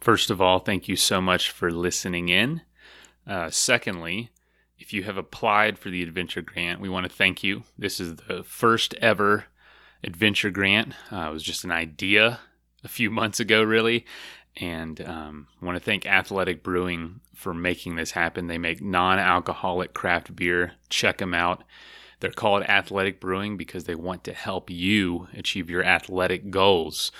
First of all, thank you so much for listening in. Secondly, if you have applied for the Adventure Grant, we want to thank you. This is the first ever Adventure Grant. It was just an idea a few months ago, really. And I want to thank Athletic Brewing for making this happen. They make non-alcoholic craft beer. Check them out. They're called Athletic Brewing because they want to help you achieve your athletic goals,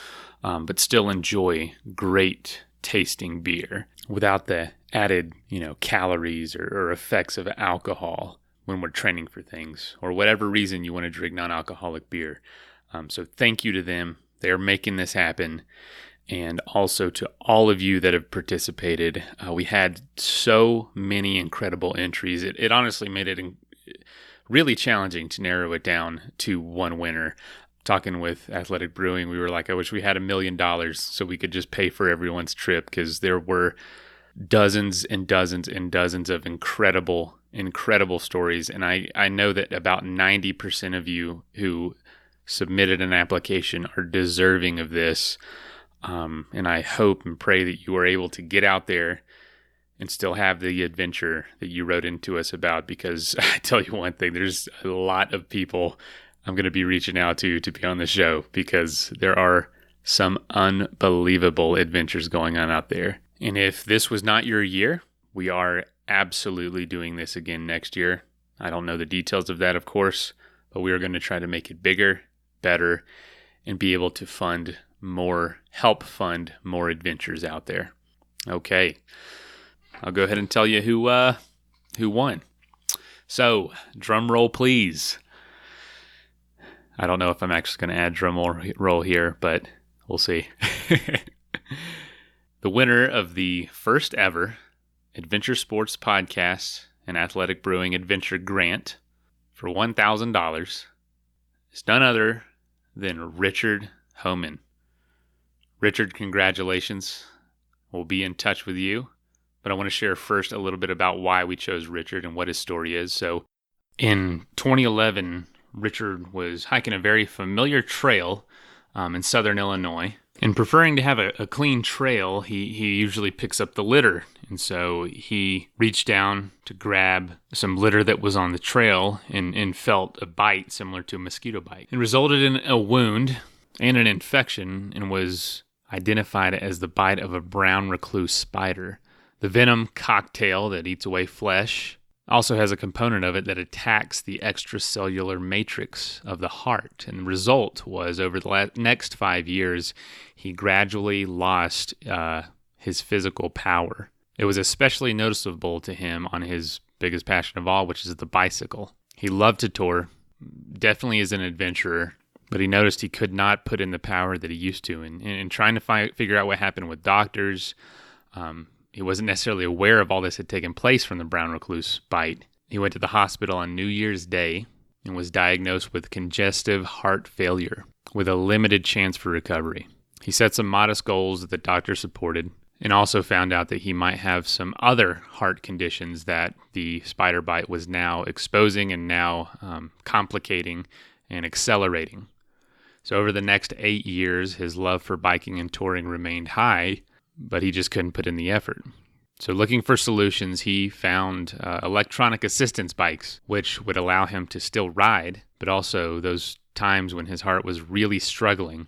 but still enjoy great tasting beer without the added, calories or effects of alcohol when we're training for things or whatever reason you want to drink non-alcoholic beer. So thank you to them. They're making this happen. And also to all of you that have participated. We had so many incredible entries. It honestly made it really challenging to narrow it down to one winner. Talking with Athletic Brewing, we were like, I wish we had $1 million so we could just pay for everyone's trip, because there were dozens and dozens and dozens of incredible stories. And I know that about 90% of you who submitted an application are deserving of this. And I hope and pray that you are able to get out there and still have the adventure that you wrote into us about, because I tell you one thing, there's a lot of people I'm going to be reaching out to be on the show, because there are some unbelievable adventures going on out there. And if this was not your year, we are absolutely doing this again next year. I don't know the details of that, of course, but we are going to try to make it bigger, better, and be able to help fund more adventures out there. Okay, I'll go ahead and tell you who won. So, drum roll, please. I don't know if I'm actually going to add drum roll here, but we'll see. The winner of the first ever Adventure Sports Podcast and Athletic Brewing Adventure Grant for $1,000 is none other than Richard Homan. Richard, congratulations. We'll be in touch with you, but I want to share first a little bit about why we chose Richard and what his story is. So in 2011, Richard was hiking a very familiar trail in southern Illinois. And preferring to have a clean trail, he usually picks up the litter. And so he reached down to grab some litter that was on the trail and felt a bite similar to a mosquito bite. It resulted in a wound and an infection, and was identified as the bite of a brown recluse spider. The venom cocktail that eats away flesh also has a component of it that attacks the extracellular matrix of the heart. And the result was, over the next 5 years, he gradually lost his physical power. It was especially noticeable to him on his biggest passion of all, which is the bicycle. He loved to tour, definitely is an adventurer, but he noticed he could not put in the power that he used to. And trying to figure out what happened with doctors, he wasn't necessarily aware of all this had taken place from the brown recluse bite. He went to the hospital on New Year's Day and was diagnosed with congestive heart failure with a limited chance for recovery. He set some modest goals that the doctor supported, and also found out that he might have some other heart conditions that the spider bite was now exposing and now complicating and accelerating. So over the next 8 years, his love for biking and touring remained high, but he just couldn't put in the effort. So looking for solutions, he found electronic assistance bikes, which would allow him to still ride, but also those times when his heart was really struggling,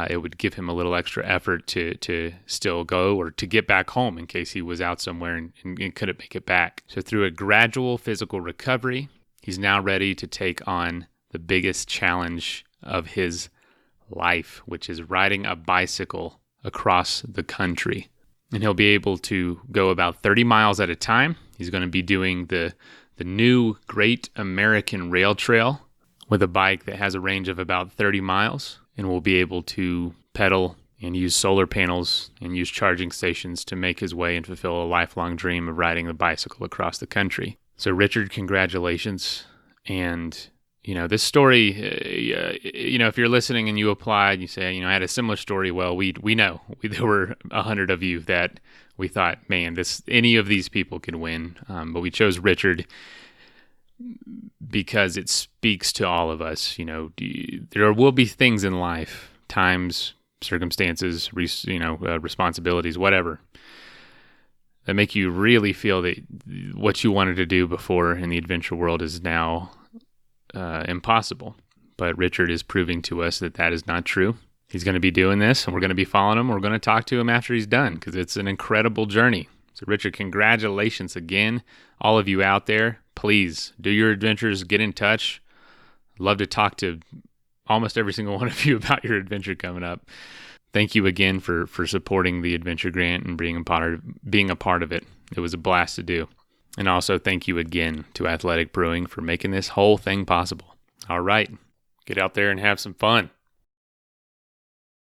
it would give him a little extra effort to still go or to get back home in case he was out somewhere and couldn't make it back. So through a gradual physical recovery, he's now ready to take on the biggest challenge of his life, which is riding a bicycle across the country. And he'll be able to go about 30 miles at a time. He's going to be doing the new Great American Rail Trail with a bike that has a range of about 30 miles, and will be able to pedal and use solar panels and use charging stations to make his way and fulfill a lifelong dream of riding a bicycle across the country. So Richard, congratulations. And this story, if you're listening and you applied, you say, I had a similar story. Well, we know there were 100 of you that we thought, man, any of these people could win. But we chose Richard because it speaks to all of us. There will be things in life, times, circumstances, responsibilities, whatever, that make you really feel that what you wanted to do before in the adventure world is now impossible. But Richard is proving to us that that is not true. He's going to be doing this, and we're going to be following him. We're going to talk to him after he's done, because it's an incredible journey. So Richard, congratulations again. All of you out there, please do your adventures, get in touch. I'd love to talk to almost every single one of you about your adventure coming up. Thank you again for supporting the Adventure Grant and being a part of it. It was a blast to do. And also thank you again to Athletic Brewing for making this whole thing possible. All right, get out there and have some fun.